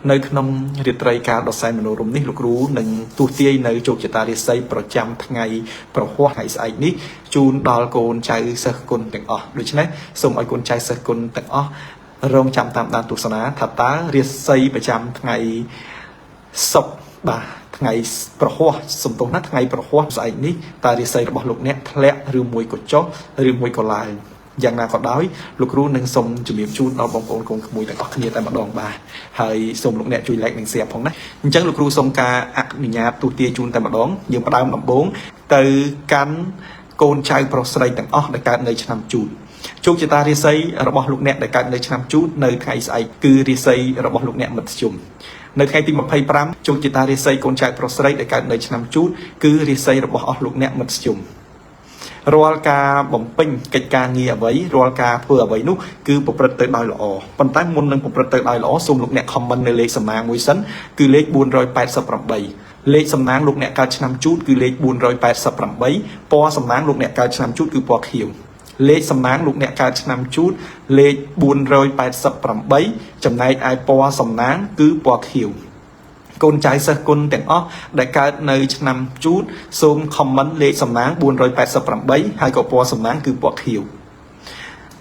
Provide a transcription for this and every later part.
nơi không riết trai cả đọc sai mình rùm ní lục rú nâng tu tiên nơi chụp chợ ta riết xây pro trăm ngày pro hoa ngày sai ní chun đào cồn chạy sơ cồn tận đối chứ này xong ai cồn chạy sơ cồn tận rong trăm tam đàn tu sana thật tá riết xây pro trăm ngày sọc bà ngày pro hoa xong tông nát ngày pro hoa sai ní ta riết xây bỏ lục nét lẹ rư mùi của chó rư mùi của lạiอย่างน่าก็ได้ลูกรู้หนึ่งส่งจุดเบียบชูนเอาบางคนคงขโมยแต่ก็ขณีแต่มาดองบาให้ส่งลูกเนี่ยจุยแหลกหนึ่งเสียบของนั้นจังลูกรู้ส่งกาอักมิญญาตัวเตียจูนแต่มาดองยังมาดามลำบงแต่การโกนชายโปรสไลต่างในการในชนำจูนโชคชะตาริไซระบบลูกเนี่ยในการในชนำจูนในไทยไซคือริไซระบบลูกเนี่ยมัดจุ่มในไทยที่มาไพ่ปรำโชคชะตาริไซโกนชายโปรสไลในการในชนำจูนคือริไซระบบลูกเนี่ยมัดจุ่มรัวกาบ่มปิ้งกิจการเงียบไว้รัวกาเพื่อไว้นุคือปกติเติร์ดอยหล่อปันใต้มุนหนึ่งปกติเติร์ดอยหล่อส่งลูกเนี่ยคอมมันในเลขสำนักมวยสันคือเลขบุญรอยแปดสับปรับใบเลขสำนักลูกเนี่ยการชนำจุดคือเลขบุญรอยแปดสับปรับใบปอสำนักลูกเนี่ยการชนำจุดคือปอเขียวเลขสำนักลูกเนี่ยการชนำจุดเลขบุญรอยแปดสับปรับใบจำนายไอปอสำนักคือปอเขียวกลใจสกุลแต่งได้การในนำจูดส่งคอมเมนต์เลขสำนักบุญรอยแปดสับปรับใบให้กับปอสำนักคือปอเขียว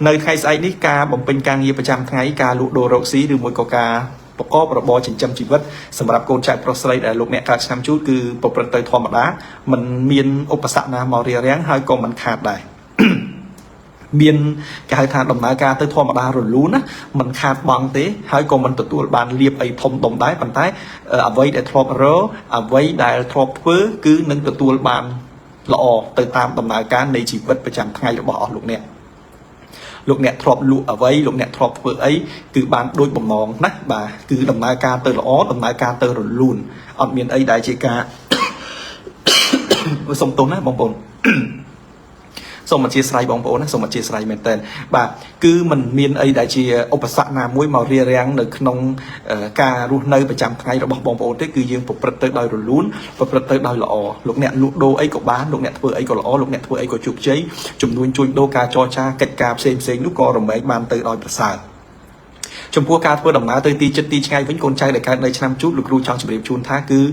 ในไทยไซนิกาบ่มเป็นการเงียประจำไงการลุโดโรซีหรือมวยกอกาประกอบระบอบจิตจำชีวิตสำหรับกลใจโปรไซด์แต่ลูกเนี่ยการนำจูดคือปกติเตยธรรมดามันมีอุปสรรคนามาเรียแรงให้ก็มันขาดได้เมียนการทานดำนาการเตยธรรมดาหรือรู้นะมันขาดบางเตะให้ก็มันตัวบานเรียบไอ้ทมตรงได้ปันท้ายเอาไว้ได้ทรอบเรอเอาไว้ได้ทรอบเพื่อคือนั่งตัวบานละอเตยตามดำนาการในชีวิตประจำไงระบอบลูกเนี่ยทรอบลุเอาไว้ลูกเนี่ยทรอบเพื่อไอ้คือบานโดยบ่มองนะบ่าคือดำนาการเตยละดำนาการเตยหรือลุนอันเมียนไอ้ได้เจกาสมตรงนะบางปนส่งมาเชียร์ไซบองโบนะส่งมาเชียร์ไซเมนเทนบ่าคือมันมีไอ้ได้เชียร์อุปสรรคนามวยมาเรียแรงในขนมการรู้ในประจำไงเราบอกบองโบที่คือยังปกติเตยได้ลุ้นปกติเตยได้ละลูกเนี่ยลูกโดไอ้กับบ้านลูกเนี่ยเพื่อไอ้กับละลูกเนี่ยเพื่อไอ้กับจุกเจ๊จุ่มนุนจุนโดกาจอชาเกิดกาเซมนุกกอรำไม้บานเตยได้ประสาทชมพูการเพื่อดำน้ำเตยตีจัดตีไงวิ่งคนใจในการในชนำจุดลูกรู้จังจุดเรียบชุนท่าคือ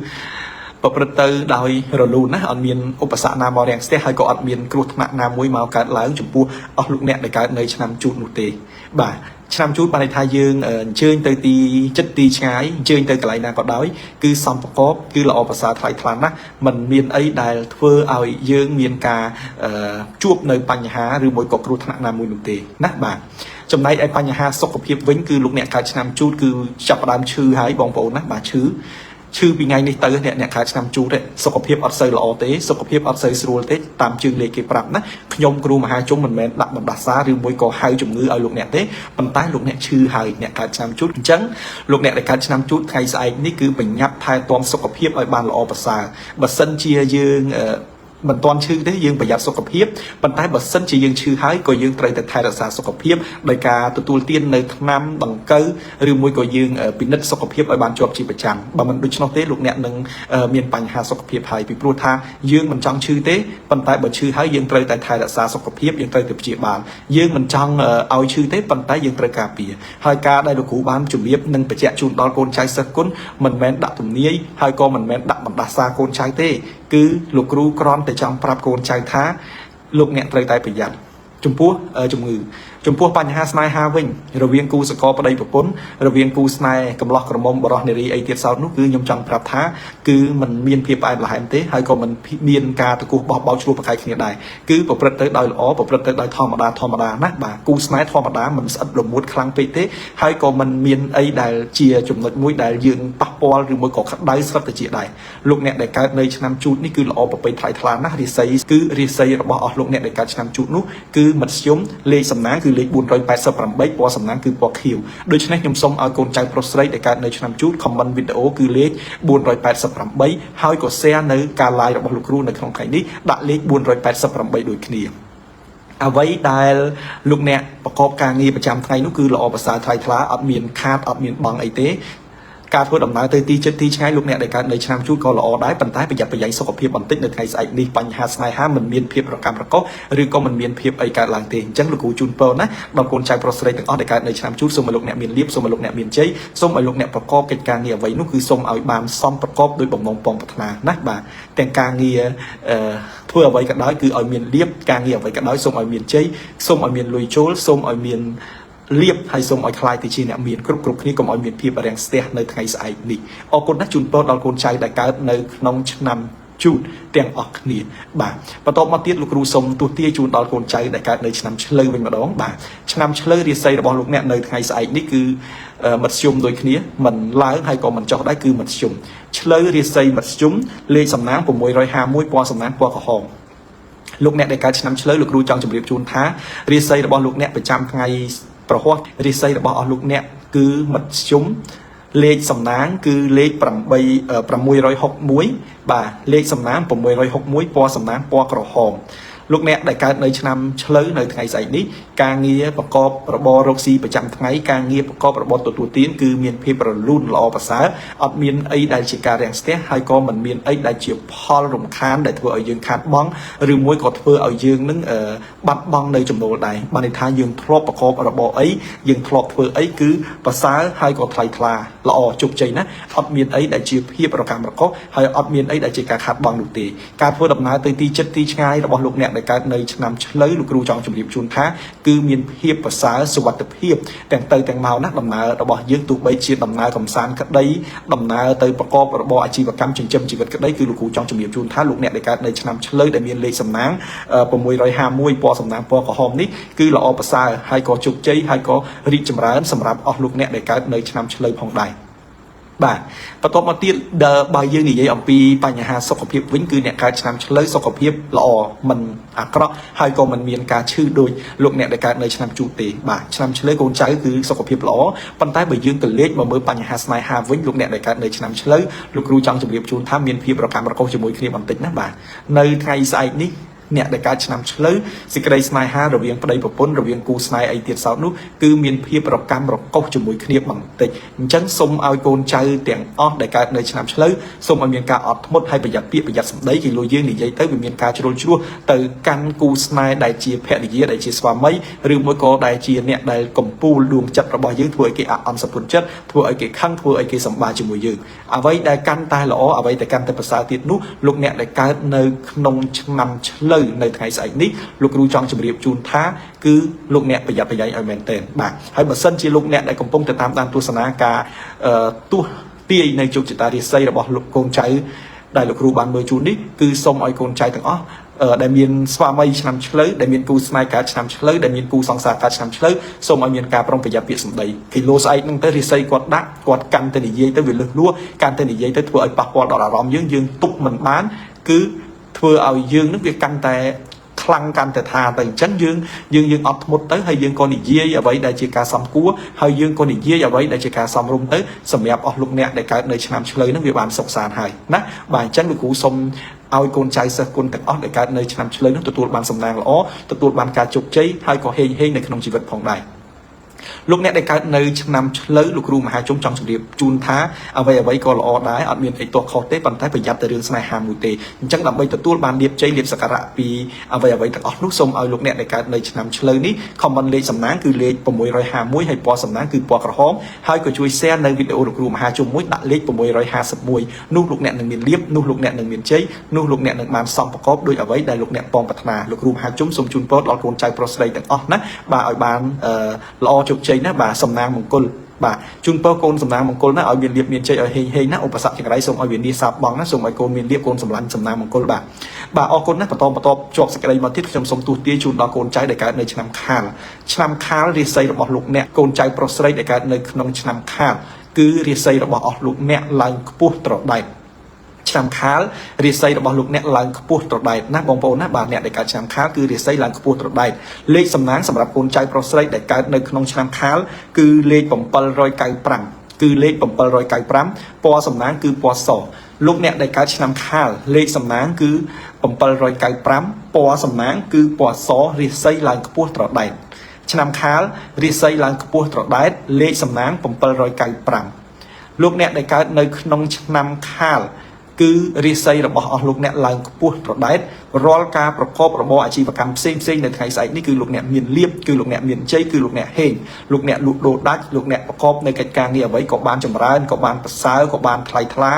ปกติเตยได้รลูนะอันมีอุปสรรคนามอแรงสเตให้ก็อันมีกรุธนามวยมาการล้างจุดปูลูกเนี่ยในการในชนำจุดนุเตบ่าชนำจุดมาในไทยยืงเชิญเตยตีจัดตีไงเชิญเตยกลายนาก็ได้คือสัมปกอบคือเราภาษาไทยทลันนะมันมีไอ้ได้เพื่อเอายืงมีกาจูบในปัญหาหรือมวยกกรุธนามวยนุเตนะบ่าจำในไอ้ปัญหาสกปรกวิ่งคือลูกเนี่ยการชนำจุดคือจับดามชื่อหายบองโปนะบ่าชื่อปีไงในเตอร์เนี่ยการนำจูเตสกปรกอัดเซอร์ละอเตสกปรกอัดเซอร์สโรเตตามชื่อเลขปรับนะขยมครูมหาจงมันแมนดักบัดซาหรือมวยก่อหายจมงือเอาลูกเนี่ยเตปันใต้ลูกเนี่ยชื่อหายเนี่ยการนำจูจังลูกเนี่ยในการนำจูไทยใส่นี่คือเป็นยับทายตอมสกปรกไอ้บานละอภาษาบัดเซนเชียยืงมันตอนชื่อได้ยังประหยัดสกปรกปันใต้บัดเส้นจะยังชื่อหายก็ยังไตรแต่ไทยรักษาสกปรกโดยการตัวเตี้ยนในน้ำบังเกอร์หรือมวยก็ยังปินัดสกปรกไอ้บานจอบจีประจังบางมันดูชนเต้ลูกเนี่ยหนึ่งมีปัญหาสกปรกไทยปีปลุกท่ายังมันจังชื่อเต้ปันใต้บัดชื่อหายยังไตรแต่ไทยรักษาสกปรกยังไตรแต่จีบานยังมันจังเอาชื่อเต้ปันใต้ยังไตรกาเปียหายกาได้ลูกหูบ้านจุ่มเย็บหนึ่งไปแจกจุนตอนโกนใช้สกุลมันแมนดักตุ่มนี้หายก็มันแมนดักบัดซาโกนใช้เต้คือลูกรู้กรอนแต่จำปรับโกนใจท้าลูกเนี่ยไตรไตประหยัดจุ่มพัวจุ่มงือจุ่มพัวปัญหาสไนฮาวิ่งระเวียงกูสกอประเดี๋ยวปนระเวียงกูสไนกำลังกระมมบรอเนรีไอเทียสาวนุคือยมจังปรับท้าคือมันเมียนเพียบไปหลายอันเต้ให้ก็มันเมียนกาตะกูบอกเบาชัวประคายขี้ได้คือปกติได้หล่อปกติได้ธรรมดานะบ่ากูสไนธรรมดามันสัดลมมุดคลังไปเต้ให้ก็มันเมียนไอได้เจียจุ่มหนวดมุ้ยได้ยืนปักปอลหรือมวยกอกขัดได้สัดแต่เจียได้ลูกเนี่ยในการในชนำจุดนี่คือหล่อไปถ่ายทลานะรีไซคือรีไซระบอกลูกเนี่ยในการชนำจุดนู้คือมัดยมเลขสำนักคือเลขบุญรอยแปดสับปรับใบปอสำนักคือปอคิวโดยฉะนั้นยมส่งเอาโกนใจโปรไซด์ในการในชนำจุดคอมบันวิดีโอคือเลขบุญรอยแปดสับปรับใบให้ก็แซ่ในการไล่ระบบลูกครูในของใครนี้ดักเลขบุญรอยแปดสับปรับใบโดยคณีเอาไว้ได้ลูกเนี่ยประกอบการงานประจำไทยนู้คือเราภาษาไทยทลาอัดเมียนคาดอัดเมียนบางไอเต้ ការធ្វើដំណើរទៅទីជិតទីឆ្ងាយលោកអ្នកដែលកើតនៅឆ្នាំជូតក៏ល្អដែរប៉ុន្តែប្រយ័ត្នប្រយែងសុខភាពបន្តិចនៅថ្ងៃស្អែកនេះបញ្ហាស្នេហាមិនមានភាពរកាំរកុសឬក៏មិនមានភាពអីកើតឡើងទេអញ្ចឹងលោកគ្រូជូនពរណាដល់កូនចៅប្រុសស្រីទាំងអស់ដែលកើតនៅឆ្នាំជូតសូមឲ្យលោកអ្នកមានលៀបសូមឲ្យលោកអ្នកមានជ័យសូមឲ្យលោកអ្នកប្រកបកិច្ចការងារអ្វីនោះគឺសូមឲ្យបានសមប្រកបដោយបំណងពងប្រាថ្នាណាបាទទាំងការងារធ្វើអ្វីក៏ដោយគឺឲ្យមានលៀបការងារអ្វីក៏ដោយសូមឲ្យមានជ័យសូមឲ្យមានលុយចូលសូមឲ្យមានលៀបហើយសូមឲ្យខ្លាយទៅជាអ្នកមានគ្រប់គ្នាកុំឲ្យមានភាពរាំងស្ទះនៅថ្ងៃស្អែកនេះអរគុណណាស់ជូនពរដល់កូនចៅដែលកើតនៅក្នុងឆ្នាំជូតទាំងអស់គ្នាបាទបន្តមកទៀតលោកគ្រូសូមទស្សទាយជូនដល់កូនចៅដែលកើតនៅឆ្នាំឆ្លូវវិញម្ដងបាទឆ្នាំឆ្លូវរាសីរបស់លោកអ្នកនៅថ្ងៃស្អែកនេះគឺមធ្យមដូចគ្នាមិនឡើងហើយក៏មិនចុះដែរគឺមធ្យមឆ្លូវរាសីមធ្យមលេខសំណាង651ពណ៌សំណាងពណ៌ក្រហមលោកអ្នកដែលកើតឆ្នាំឆ្លូវលោកគ្រូចង់ជម្រាបជូនថារាសីរបស់លោកអ្នកប្រចាំថ្ងៃប្រហ័សរាសីរបស់អស់លោកអ្នកគឺមធ្យមលេខសំណាងគឺលេខ661បាទលេខសំណាង661ពណ៌សំណាងពណ៌ក្រហមលោកអ្នកដែលកើតនៅឆ្នាំឆ្លូវនៅថ្ងៃស្អែកនេះការងារប្រកបរបររកស៊ីប្រចាំថ្ងៃការងារប្រកបរបរទទួលទានគឺមានភាពរលូនល្អប្រសើរអត់មានអីដែលជាការរាំងស្ទះហើយក៏មិនមានអីដែលជាផលរំខានដែលធ្វើឲ្យយើងខាតបង់ឬមួយក៏ធ្វើឲ្យយើងនឹងបាត់បង់នៅចំណូលដែរបានន័យថាយើងធ្លាប់ប្រកបរបរអីយើងធ្លាប់ធ្វើអីគឺប្រសើរហើយក៏ថ្លៃថ្លាល្អជោគជ័យណាអត់មានអីដែលជាភាពរកាំរកុសហើយអត់មានអីដែលជាការខាតបង់នោះទេការធ្វើដំណើរទៅទីជិតទីឆ្ងាយរបស់លោកអ្នកកើតនៅឆ្នាំឆ្លូវលោកគ្រូចង់ជម្រាបជូនថាគឺមានភាពប្រសើរសុវត្ថិភាពទាំងទៅទាំងមកណាដំណើររបស់យើងទោះបីជាដំណើរកំសាន្តក្តីដំណើរទៅប្រកបរបរអាជីវកម្មចិញ្ចឹមជីវិតក្តីគឺលោកគ្រូចង់ជម្រាបជូនថាលោកអ្នកដែលកើតនៅឆ្នាំឆ្លូវដែលមានលេខសំណាង651ពណ៌សំណាងពណ៌ក្រហមនេះគឺល្អប្រសើរហើយក៏ជោគជ័យហើយក៏រីកចម្រើនសម្រាប់អស់លោកអ្នកដែលកើតនៅឆ្នាំឆ្លូវផងដែរបាទបន្ទាប់មកទៀតបើយើងនិយាយអំពីបញ្ហាសុខភាពវិញគឺអ្នកកើតឆ្នាំឆ្លូវសុខភាពល្អមិនអាក្រក់ហើយក៏មិនមានការឈឺដូចលោកអ្នកដែលកើតនៅឆ្នាំជូតទេបាទឆ្នាំឆ្លូវកូនចៅគឺសុខភាពល្អប៉ុន្តែបើយើងទៅលេខមកមើលបញ្ហាស្នេហាវិញលោកអ្នកដែលកើតនៅឆ្នាំឆ្លូវលោកគ្រូចង់ជម្រាបជូនថាមានភាពរកាំរកុសជាមួយគ្នាបន្តិចណាបាទនៅថ្ងៃស្អែកនេះអ្នកដែលកើតឆ្នាំឆ្លូវសេចក្តីស្នេហារវាងប្តីប្រពន្ធរវាងគូស្នេហ៍អីទៀតសោតនោះគឺមានភាពរកាំរកុសជាមួយគ្នាបន្តិចអញ្ចឹងសូមឲ្យកូនចៅទាំងអស់ដែលកើតនៅឆ្នាំឆ្លូវសូមឲ្យមានការអត់ធ្មត់ហើយប្រយ័ត្នពាក្យប្រយ័ត្នសម្ដីគេលុយយើងនិយាយទៅវាមានការជ្រុលជ្រោះទៅកាន់គូស្នេហ៍ដែលជាភរិយាដែលជាស្វាមីឬមួយក៏ដែលជាអ្នកដែលកំពូលដួងចិត្តរបស់យើងធ្វើឲ្យគេអន់សពុនចិត្តធ្វើឲ្យគេខឹងធ្វើឲ្យគេសម្បាជាមួយយើងអ្វីដែលកាន់តែល្អអ្វីដែលកាន់តែប្រសើរទៀតនោះលោកអ្នកដែលកើតនៅក្នុងឆ្នាំឆ្លូវនៅថ្ងៃស្អែកនេះលោកគ្រូចង់ជម្រាបជូនថាគឺលោកអ្នកប្រយ័ត្នប្រយែងឲ្យមែនទែនបាទហើយបើសិនជាលោកអ្នកដែលកំពុងតែតាមដានទស្សនាការទស្សទាយនៅជោគជតារាសីរបស់លោកកូនចៅដែលលោកគ្រូបានមើលជូននេះគឺសូមឲ្យកូនចៅទាំងអស់ដែលមានស្វាមីឆ្នាំឆ្លូវដែលមានគូស្នេហ៍កើតឆ្នាំឆ្លូវដែលមានគូសង្សារកើតឆ្នាំឆ្លូវសូមឲ្យមានការប្រុងប្រយ័ត្នពាក្យសម្ដីគីឡូស្អែកហ្នឹងទៅរាសីគាត់ដាក់គាត់កាន់តែនិយាយទៅវាលឹះលួកាន់តែនិយាយទៅធ្វើឲ្យប៉ះពាល់ដល់អារម្មណ៍យើងទប់មិនបានគឺធ្វើឲ្យយើងនឹងវាកាន់តែខ្លាំងកាន់តែថាទៅអញ្ចឹងយើងអត់ធ្មត់ទៅហើយយើងក៏និយាយអ្វីដែលជាការសំគួរហើយយើងក៏និយាយអ្វីដែលជាការសំរុំទៅសម្រាប់អស់លោកអ្នកដែលកើតនៅឆ្នាំឆ្លូវហ្នឹងវាបានសុខសាន្តហើយណាបាទអញ្ចឹងលោកគ្រូសូមឲ្យកូនចៅសិស្សគុណទាំងអស់ដែលកើតនៅឆ្នាំឆ្លូវហ្នឹងទទួលបានសំណាងល្អទទួលបានការជោគជ័យហើយក៏ហេងនៅក្នុងជីវិតផងដែរលោកអ្នកដែលកើតនៅឆ្នាំឆ្លូវលោកគ្រូមហាជុំចង់ជម្រាបជូនថាអ្វីក៏ល្អដែរអត់មានអីទាស់ខុសទេប៉ុន្តែប្រយ័ត្នតែរឿងស្នេហាមួយទេអញ្ចឹងដើម្បីទទួលបានលៀបជ័យលៀបសក្ការៈពីអ្វីទាំងអស់នោះសូមឲ្យលោកអ្នកដែលកើតនៅឆ្នាំឆ្លូវនេះខមមិនលេខសំណាងគឺលេខ651ហើយពណ៌សំណាងគឺពណ៌ក្រហមហើយក៏ជួយ share នៅវីដេអូលោកគ្រូមហាជុំមួយដាក់លេខ651នោះលោកអ្នកនឹងមានលៀបនោះលោកអ្នកនឹងមានជ័យនោះលោកអ្នកនឹងបានសំប្រកបដោយអ្វីដែលលោកអ្នកពងប្រាថ្នាលោកគ្រូមហាជុំសូមជូនពរដល់កូនចៅប្រុសស្រីទាំងអស់ណាបាទឲ្យបានល្អជោគជ័យណាបាទសំណាងមង្គលបាទជូនពរកូនសំណាងមង្គលណាឲ្យមានលៀបមានជ័យឲ្យហេងណាឧបសគ្គចង្រៃសូមឲ្យវានីសាបបងណាសូមឲ្យកូនមានលៀបកូនសម្លាញ់សំណាងមង្គលបាទអរគុណណាបន្តជាប់សេចក្តីមកទៀតខ្ញុំសូមទូទាយជូនដល់កូនចៅដែលកើតនៅឆ្នាំខាលរាសីរបស់លោកអ្នកកូនចៅប្រុសស្រីដែលកើតនៅក្នុងឆ្នាំខាលគឺរាសីរបស់អស់លោកអ្នកឡើងខ្ពស់ត្រដែតឆ្នាំខាលរាសីរបស់លោកអ្នកឡើងខ្ពស់ត្រដែតណាបងប្អូនណាបាទអ្នកដែលកើតឆ្នាំខាលគឺរាសីឡើងខ្ពស់ត្រដែតលេខសំណាងសម្រាប់កូនចៅប្រុសស្រីដែលកើតនៅក្នុងឆ្នាំខាលគឺលេខ795គឺលេខ795ពណ៌សំណាងគឺពណ៌សលោកអ្នកដែលកើតឆ្នាំខាលលេខសំណាងគឺ795ពណ៌សំណាងគឺពណ៌សរាសីឡើងខ្ពស់ត្រដែតឆ្នាំខាលរាសីឡើងខ្ពស់ត្រដែតលេខសំណាង795 លោកអ្នកដែលកើតនៅក្នុងឆ្នាំខាលគឺរាសីរបស់អស់លោកអ្នកឡើងខ្ពស់ប្រដែតរាល់ការប្រកបរបរអាជីវកម្មផ្សេងនៅថ្ងៃស្អែកនេះគឺលោកអ្នកមានលៀបគឺលោកអ្នកមានជ័យគឺលោកអ្នកហេងលោកអ្នកលក់ដូរដាច់លោកអ្នកប្រកបនៅកិច្ចការងារអ្វីក៏បានចម្រើនក៏បានប្រសើរក៏បានថ្លៃថ្លា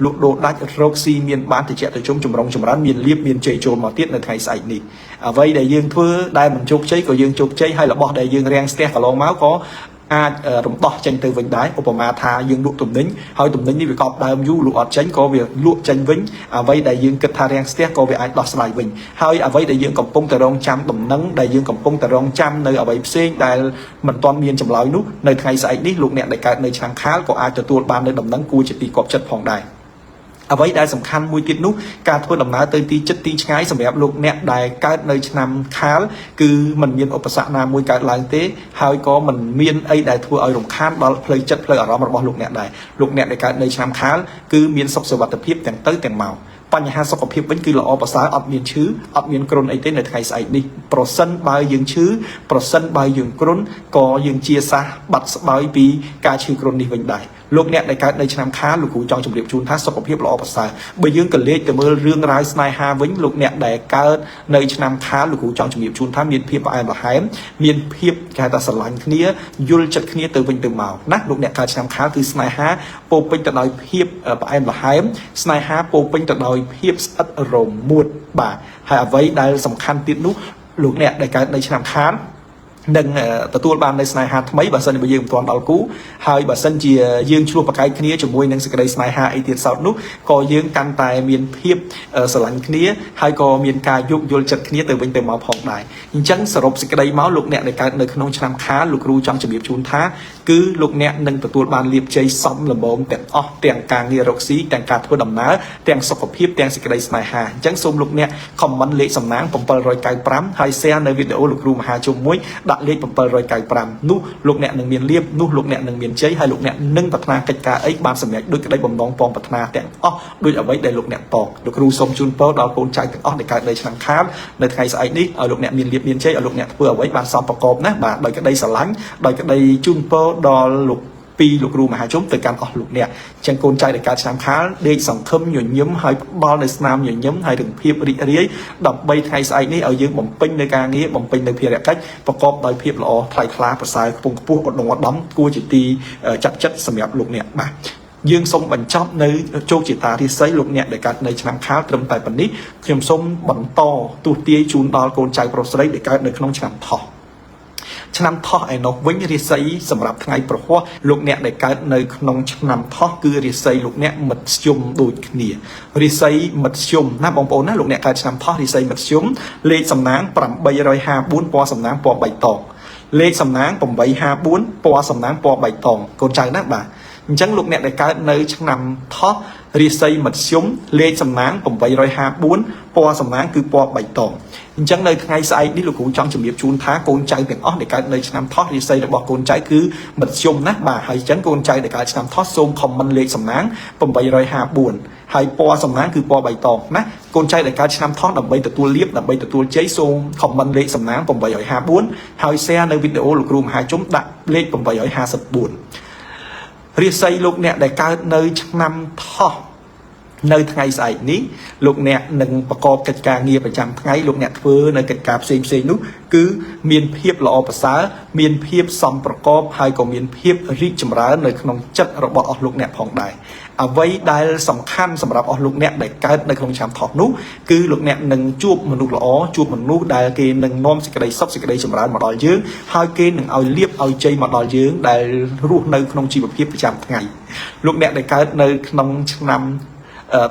លក់ដូរដាច់រកស៊ីមានបានតិចទៅជុំចម្រុងចម្រើនមានលៀបមានជ័យចូលមកទៀតនៅថ្ងៃស្អែកនេះអ្វីដែលយើងធ្វើដែលមិនជោគជ័យក៏យើងជោគជ័យហើយរបស់ដែលយើងរាំងស្ទះកន្លងមកក៏អាចរំដោះចេញទៅវិញដែរឧបមាថាយើងលក់ទំនិញហើយទំនិញនេះវាកប់ដើមយូរលក់អត់ចេញក៏វាលក់ចេញវិញអ្វីដែលយើងគិតថារាំងស្ទះក៏វាអាចដោះស្រាយវិញហើយអ្វីដែលយើងកំពុងតែរងចាំដំណឹងដែលយើងកំពុងតែរងចាំនៅអ្វីផ្សេងដែលមិនទាន់មានចម្លើយនោះនៅថ្ងៃស្អែកនេះលោកអ្នកដែលកើតនៅឆ្នាំខាលក៏អាចទទួលបាននៅដំណឹងគួរជាទីគាប់ចិត្តផងដែរអ្វីដែលសំខាន់មួយទៀតនោះការធ្វើដំណើរទៅទីជិតទីឆ្ងាយសម្រាប់លោកអ្នកដែលកើតនៅឆ្នាំខាលគឺมันមានឧបសគ្គណាមួយកើតឡើងទេហើយក៏มันមានអីដែលធ្វើឲ្យរំខានដល់ផ្លូវចិត្តផ្លូវអារម្មណ៍របស់លោកអ្នកដែរលោកអ្នកដែលកើតនៅឆ្នាំខាលគឺមានសុខសុវត្ថិភាពទាំងទៅទាំងមកបញ្ហាសុខភាពវិញគឺល្អប្រសើរអត់មានឈឺអត់មានគ្រុនអីទេនៅថ្ងៃស្អែកនេះប្រសិនបើយើងឈឺប្រសិនបើយើងគ្រុនក៏យើងជាសះបាត់ស្បើយពីការឈឺគ្រុននេះវិញដែរលោកអ្នកដែលកើតនៅឆ្នាំខាលលោកគ្រូចង់ជម្រាបជូនថាសុខភាពល្អប្រសើរបើយើងក៏លេចទៅមើលរឿងរ៉ាវស្នេហាវិញលោកអ្នកដែលកើតនៅឆ្នាំខាលលោកគ្រូចង់ជម្រាបជូនថាមានភាពផ្អែមល្ហែមមានភាពគេថាស្រឡាញ់គ្នាយល់ចិត្តគ្នាទៅវិញទៅមកណាលោកអ្នកកើតឆ្នាំខាលគឺស្នេហាពោពេញទៅដោយភាពផ្អែមល្ហែមស្នេហាពោពេញទៅដោយភាពស្អិតរមួតបាទហើយអ្វីដែលសំខាន់ទៀតនោះលោកអ្នកដែលកើតនៅឆ្នាំខាលនឹងទទួលបាននៅស្នេហាថ្មីបើសិនជាយើងមិនទាន់ដល់គូហើយបើសិនជាយើងឆ្លោះប្រកែកគ្នាជាមួយនឹងសេចក្តីស្នេហាអីទៀតសោតនោះក៏យើងកាន់តែមានភាពស្រឡាញ់គ្នាហើយក៏មានការយោគយល់ចិត្តគ្នាទៅវិញទៅមកផងដែរអញ្ចឹងសរុបសេចក្តីមកលោកអ្នកដែលកើតនៅក្នុងឆ្នាំខាលលោកគ្រូចង់ជម្រាបជូនថាគឺលោកអ្នកនឹងទទួលបានលាភជ័យសមល្មមទាំងអស់ទាំងការងាររកស៊ីទាំងការធ្វើដំណើរទាំងសុខភាពទាំងសេចក្តីស្នេហាអញ្ចឹងសូមលោកអ្នកខមមិនលេខសំណាង795ហើយ share នៅវីដេអូលោកគ្រូមហាជុំមួយដាក់លេខ795នោះលោកអ្នកនឹងមានលាភនោះលោកអ្នកនឹងមានជ័យហើយលោកអ្នកនឹងប្រាថ្នាកិច្ចការអីបានសម្រេចដោយក្តីបំណងពងប្រាថ្នាទាំងអស់ដោយអ្វីដែលលោកអ្នកពងលោកគ្រូសូមជូនពរដល់កូនចៅទាំងអស់ដែលកើតនៅឆ្នាំខាលនៅថ្ងៃស្អែកនេះឲ្យលោកអ្នកមានលាភមានជ័យឲ្យលោកអ្នកធ្វើអ្វីបានសមប្រកបណាបាទដោយក្តីស្រឡាញ់ដោយក្តីជូនពរដល់លោកពីលោកគ្រូមហាជុំទៅកាន់អស់លោកអ្នកអញ្ចឹងកូនចៅដែលកើតឆ្នាំខាលដេកសង្ឃឹមញញឹមហើយផ្ដល់នៅស្នាមញញឹមហើយនឹងភាពរីករាយដើម្បីថ្ងៃស្អែកនេះឲ្យយើងបំពេញនៅការងារបំពេញនៅភារកិច្ចប្រកបដោយភាពល្អថ្លៃថ្លាប្រសើរខ្ពង់ខ្ពស់ឧត្តមឧត្តមគួរជាទីចាក់ចិត្តសម្រាប់លោកអ្នកបាទយើងសូមបញ្ចប់នៅជោគជតារាសីលោកអ្នកដែលកើតនៅឆ្នាំខាលត្រឹមតែប៉ុណ្នេះខ្ញុំសូមបន្តទស្សទាយជូនដល់កូនចៅប្រុសស្រីដែលកើតនៅក្នុងឆ្នាំថោះឆ្នាំថោះឯនោះវិញរាសីសម្រាប់ថ្ងៃប្រហ័សលោកអ្នកដែលកើតនៅក្នុងឆ្នាំថោះគឺរាសីលោកអ្នកមធ្យមដូចគ្នារាសីមធ្យមណាបងប្អូនណាលោកអ្នកកើតឆ្នាំថោះរាសីមធ្យមលេខសំណាង854ពណ៌សំណាងពណ៌បៃតងលេខសំណាង854ពណ៌សំណាងពណ៌បៃតងកូនចៅណាបាទអញ្ចឹងលោកអ្នកដែលកើតនៅឆ្នាំថោះរាសីមធ្យមលេខសំណាង854ពណ៌សំណាងគឺពណ៌បៃតងអញ្ចឹងនៅថ្ងៃស្អែកនេះលោកគ្រូចង់ជម្រាបជូនថាកូនចៅទាំងអស់ដែលកើតនៅឆ្នាំថោះរាសីរបស់កូនចៅគឺមធ្យមណាបាទហើយអញ្ចឹងកូនចៅដែលកើតឆ្នាំថោះសូមខមមិនលេខសំណាង854ហើយពណ៌សំណាងគឺពណ៌បៃតងណាកូនចៅដែលកើតឆ្នាំថោះដើម្បីទទួលលាភដើម្បីទទួលជ័យសូមខមមិនលេខសំណាង854ហើយ share នៅវីដេអូលោកគ្រូមហាជុំដាក់លេខ854រាសីលោកអ្នកដែលកើតនៅឆ្នាំថោះនៅថ្ងៃស្អែកនេះលោកអ្នកនឹងប្រកបកិច្ចការងារប្រចាំថ្ងៃលោកអ្នកធ្វើនៅកិច្ចការផ្សេងនោះគឺមានភាពល្អប្រសើរមានភាពសមប្រកបហើយក៏មានភាពរីកចម្រើននៅក្នុងចិត្តរបស់អស់លោកអ្នកផងដែរអ្វីដែលសំខាន់សម្រាប់អស់លោកអ្នកដែលកើតនៅក្នុងឆ្នាំថោះនោះគឺលោកអ្នកនឹងជួបមនុស្សល្អជួបមនុស្សដែលគេនឹងនាំសេចក្តីសុខសេចក្តីចម្រើនមកដល់យើងហើយគេនឹងឲ្យលាភឲ្យជ័យមកដល់យើងដែលរស់នៅក្នុងជីវភាពប្រចាំថ្ងៃលោកអ្នកដែលកើតនៅក្នុងឆ្នាំ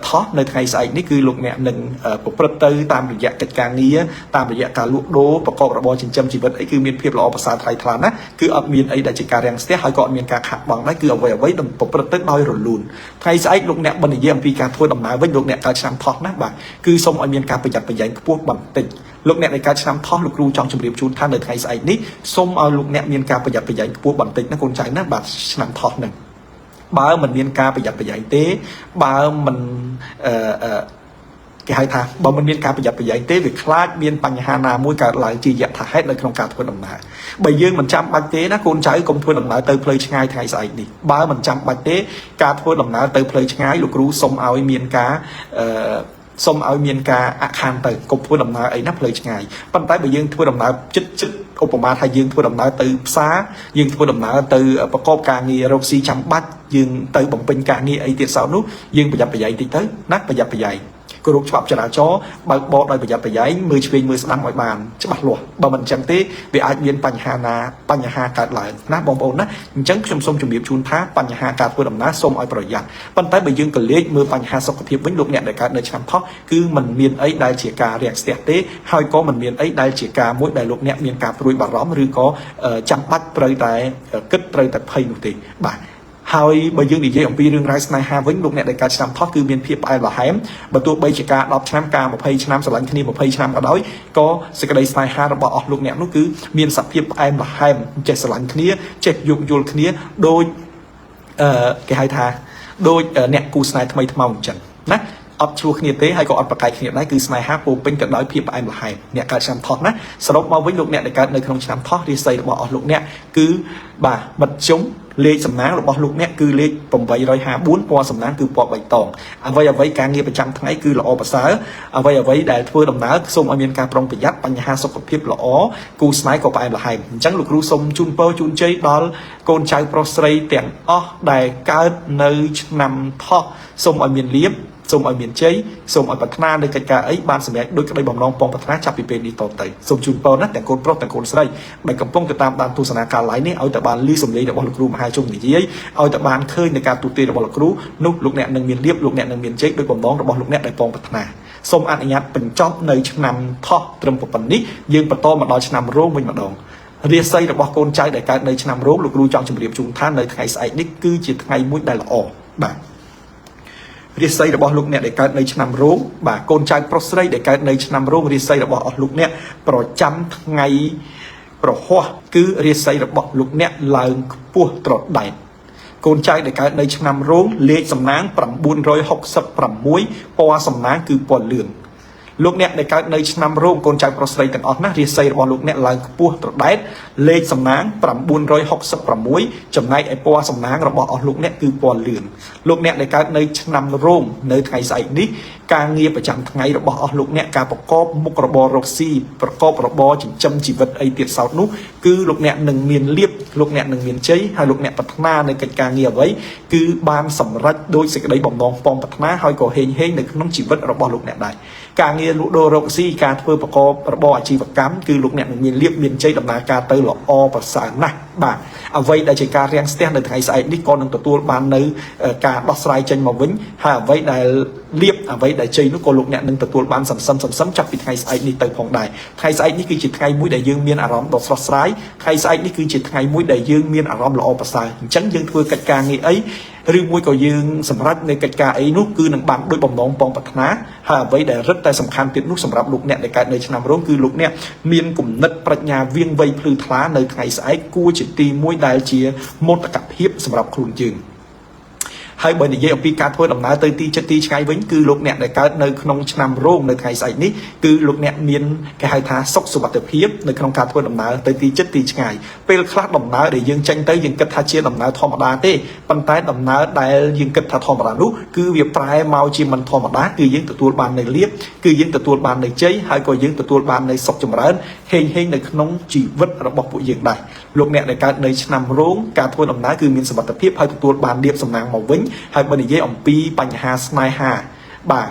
ថោះនៅថ្ងៃស្អែកនេះគឺលោកអ្នកនឹងប្រព្រឹត្តទៅតាមរយៈកិច្ចការងារតាមរយៈការលក់ដូរប្រកបរបរចិញ្ចឹមជីវិតអីគឺមានភាពល្អប្រសើរថ្លៃថ្លាណាស់គឺអត់មានអីដែលជាការរាំងស្ទះហើយក៏អត់មានការខាតបង់ដែរគឺអ្វីៗប្រព្រឹត្តទៅដោយរលូនថ្ងៃស្អែកលោកអ្នកបាននិយាយអំពីការធ្វើដំណើរវិញលោកអ្នកកើតឆ្នាំថោះណាបាទគឺសូមឲ្យមានការប្រយ័ត្នប្រយែងខ្ពស់បន្តិចលោកអ្នកដែលកើតឆ្នាំថោះលោកគ្រូចង់ជម្រាបជូនថានៅថ្ងៃស្អែកនេះសូមឲ្យលោកអ្នកមានការប្រយ័ត្នប្រយែងខ្ពស់បន្តិចណាកូនចៅណាបាទឆ្នាំថោះហ្នឹងបើមិនមានការប្រយ័ត្នប្រយែងទេបើមិនគេ គេហៅថាបើមិនមានការប្រយ័ត្នប្រយែងទេវាខ្លាចមានបញ្ហាណាមួយកើតឡើងជាយថាហេតុនៅក្នុងការធ្វើដំណើរបើយើងមិនចាំបាច់ទេណាកូនចៅកុំធ្វើដំណើរទៅផ្លូវឆ្ងាយថ្ងៃស្អែកនេះបើមិនចាំបាច់ទេការធ្វើដំណើរទៅផ្លូវឆ្ងាយលោកគ្រូសូមឲ្យមានការសូមឲ្យមានការអខានទៅកុំធ្វើដំណើរអីណាផ្លូវឆ្ងាយប៉ុន្តែបើយើងធ្វើដំណើរចិត្តឧបមាថាយើងធ្វើដំណើរទៅផ្សារយើងធ្វើដំណើរទៅប្រកបការងាររកស៊ីចាំបាច់យើងទៅបំពេញការងារអីទៀតសោតនោះយើងប្រយ័ត្នប្រយែងតិចទៅណាប្រយ័ត្នប្រយែងគោរពច្បាប់ចរាចរណ៍បើកបរដោយប្រយ័ត្នប្រយែងមើលឆ្វេងមើលស្ដាំឲ្យបានច្បាស់លាស់បើមិនអញ្ចឹងទេវាអាចមានបញ្ហាកើតឡើងណាបងប្អូនណាអញ្ចឹងខ្ញុំសូមជម្រាបជូនថាបញ្ហាការធ្វើដំណើរសូមឲ្យប្រយ័ត្នប៉ុន្តែបើយើងក៏លេចមើលបញ្ហាសុខភាពវិញលោកអ្នកដែលកើតនៅឆ្នាំថោះគឺมันមានអីដែលជាការរាំងស្ទះទេហើយក៏มันមានអីដែលជាការមួយដែលលោកអ្នកមានការព្រួយបារម្ភឬក៏ចាំបាច់ត្រូវតែគិតត្រូវតែភ័យនោះទេបាទហើយបើយើងនិយាយអំពីរឿងរ៉ាវស្នេហាវិញលោកអ្នកដែលកើតឆ្នាំថោះគឺមានភាពផ្អែមល្ហែមបើទោះបីជាការ10ឆ្នាំការ20ឆ្នាំស្រឡាញ់គ្នា20ឆ្នាំក៏ដោយក៏សេចក្តីស្នេហារបស់អស់លោកអ្នកនោះគឺមានសភាពផ្អែមល្ហែមចេះស្រឡាញ់គ្នាចេះយោគយល់គ្នាដូចគេហៅថាដូចអ្នកគូស្នេហ៍ថ្មីថ្មោងអញ្ចឹងណាអត់ឆ្លោះគ្នាទេហើយក៏អត់ប្រកែកគ្នាដែរគឺស្នេហាពោពេញទៅដោយភាពផ្អែមល្ហែមអ្នកកើតឆ្នាំថោះណាសរុបមកវិញលោកអ្នកដែលកើតនៅក្នុងឆ្នាំថោះរាសីរបស់អស់លោកអ្នកគឺបាទមធ្យមលេខសំណាងរបស់លោកអ្នកគឺលេខ854ពណ៌សំណាងគឺពណ៌បៃតងអ្វីការងារប្រចាំថ្ងៃគឺល្អប្រសើរអ្វីដែលធ្វើដំណើរសូមឲ្យមានការប្រុងប្រយ័ត្នបញ្ហាសុខភាពល្អគូស្នេហ៍ក៏ផ្អែមល្ហែមអញ្ចឹងលោកគ្រូសូមជូនពរជូនជ័យដល់កូនចៅប្រុសស្រីទាំងអស់ដែលកើតនៅឆ្នាំថោះសូមឲ្យមានលាភសូមឲ្យមានជ័យសូមឲ្យប្រាថ្នានៅកិច្ចការអីបានសម្រេចដោយក្តីបំណងពងប្រាថ្នាចាប់ពីពេលនេះតទៅសូមជូនពរណាទាំងកូនប្រុសទាំងកូនស្រីដែលកំពុងទៅតាមដានទស្សនាការ live នេះឲ្យតែបានលឺសំឡេងរបស់លោកគ្រូមហាជុំនិយាយឲ្យតែបានឃើញនៃការទូទាយរបស់លោកគ្រូនោះលោកអ្នកនឹងមានលាភលោកអ្នកនឹងមានជ័យដោយបំណងរបស់លោកអ្នកដែលពងប្រាថ្នាសូមអនុញ្ញាតបញ្ចប់នៅឆ្នាំថោះត្រឹមប៉ុណ្ណេះយើងបន្តមកដល់ឆ្នាំរោងវិញម្ដងរាសីរបស់កូនចៅដែលកើតនៅឆ្នាំរោងលោកគ្រូចង់ជម្រាបជូនថានៅថ្ងៃស្អែកនេះគឺជាថ្ងៃមួយដែលល្អបាទរាសីរបស់លោកអ្នកដែលកើតនៅឆ្នាំរោងបាទកូនចៅប្រុសស្រីដែលកើតនៅឆ្នាំរោងរាសីរបស់អស់លោកអ្នកប្រចាំថ្ងៃប្រហ័សគឺរាសីរបស់លោកអ្នកឡើងខ្ពស់ត្រដែតកូនចៅដែលកើតនៅឆ្នាំរោងលេខសំណាង966ពណ៌សំណាងគឺពណ៌លឿងលោកអ្នកដែលកើតនៅឆ្នាំរោងកូនចៅប្រុសស្រីទាំងអស់ណារាសីរបស់លោកអ្នកឡើងខ្ពស់ត្រដែតលេខសំណាង966ចំណែកឯពណ៌សំណាងរបស់អស់លោកអ្នកគឺពណ៌លឿងលោកអ្នកដែលកើតនៅឆ្នាំរោងនៅថ្ងៃស្អែកនេះការងារប្រចាំថ្ងៃរបស់អស់លោកអ្នកការប្រកបមុខរបររកស៊ីប្រកបរបរចិញ្ចឹមជីវិតអីទៀតសោតនោះគឺលោកអ្នកនឹងមានលាភលោកអ្នកនឹងមានជ័យហើយលោកអ្នកប្រាថ្នានៅកិច្ចការងារអ្វីគឺបានសម្រេចដោយសេចក្តីបំណងពងប្រាថ្នាហើយក៏ហេងហេងនៅក្នុងជីវិតរបស់លោកអ្នកដែរការងារលក់ដូររកស៊ីការធ្វើប្រកបរបរអាជីវកម្មគឺលោកអ្នកនឹងមានលាភមានជ័យដំណើរការទៅល្អប្រសើរណាស់បាទអ្វីដែលជាការរាំងស្ទះនៅថ្ងៃស្អែកនេះក៏នឹងទទួលបាននៅការដោះស្រាយចេញមកវិញហើយអ្វីដែលលាភអ្វីដែលជ័យនោះក៏លោកអ្នកនឹងទទួលបានសន្សំចាប់ពីថ្ងៃស្អែកនេះទៅផងដែរថ្ងៃស្អែកនេះគឺជាថ្ងៃមួយដែលយើងមានអារម្មណ៍ដ៏ស្រស់ស្រាយថ្ងៃស្អែកនេះគឺជាថ្ងៃមួយដែលយើងមានអារម្មណ៍ល្អប្រសើរអញ្ចឹងយើងធ្វើកិច្ចការងារអីឬមួយក៏យើងសម្រេចនៅកិច្ចការអីនោះគឺនឹងបានដោយបំណងពងប្រាថ្នាហើយអ្វីដែលរឹតតែសំខាន់ទៀតនោះសម្រាប់លោកអ្នកដែលកើតនៅឆ្នាំរោងគឺលោកអ្នកមានគំនិតប្រាជ្ញាវាងវៃភ្លឺថ្លានៅថ្ងៃស្អែកគួរជាទីមួយដែលជាមោទកភាពសម្រាប់ខ្លួនយើងហើយបើនិយាយអំពីការធ្វើដំណើរទៅទីជិតទីឆ្ងាយវិញគឺលោកអ្នកដែលកើតនៅក្នុងឆ្នាំរោងនៅថ្ងៃស្អែកនេះគឺលោកអ្នកមានគេហៅថាសុខសុវត្ថិភាពនៅក្នុងការធ្វើដំណើរទៅទីជិតទីឆ្ងាយពេលខ្លះដំណើរដែលយើងចេញទៅយើងគិតថាជាដំណើរធម្មតាទេប៉ុន្តែដំណើរដែលយើងគិតថាធម្មតានោះគឺវាប្រែមកជាមិនធម្មតាគឺយើងទទួលបាននៅលាភគឺយើងទទួលបាននៅជ័យហើយក៏យើងទទួលបាននៅសុខចម្រើនហេងហេងនៅក្នុងជីវិតរបស់ពួកយើងដែរលោកអ្នកដែលកើតនៅឆ្នាំរោងការធ្វើដំណើរគឺមានសុវត្ថិភាពហើយទទួលបានលាភសំណាងមកវិញហើយបើនិយាយអំពីបញ្ហាស្នេហាបាទ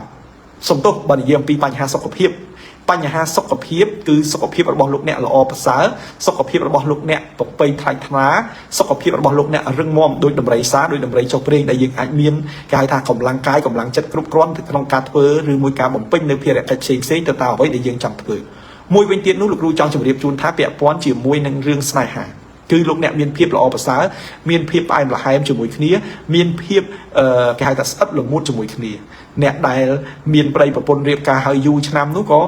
សំទោសបើនិយាយអំពីបញ្ហាសុខភាពបញ្ហាសុខភាពគឺសុខភាពរបស់លោកអ្នកល្អប្រសើរសុខភាពរបស់លោកអ្នកប្រពៃថ្លៃថ្លាសុខភាពរបស់លោកអ្នករឹងមាំដោយដំរីសាដោយដំរីចុះព្រេងដែលយើងអាចមានគេហៅថាកម្លាំងកាយកម្លាំងចិត្តគ្រប់គ្រាន់ក្នុងការធ្វើឬមួយការបំពេញនៅភារកិច្ចផ្សេងទៅតាមអ្វីដែលយើងចង់ធ្វើមួយវិញទៀតនោះលោកគ្រូចង់ជម្រាបជូនថាពាក់ព័ន្ធជាមួយនឹងរឿងស្នេហាគឺលោកអ្នកមានភាពល្អប្រសើរមានភាពផ្អែមល្ហែមជាមួយគ្នាមានភាពគេហៅថាស្អិតល្មួតជាមួយគ្នាអ្នកដែលមានប្តីប្រពន្ធរៀបការហើយយូរឆ្នាំនោះក៏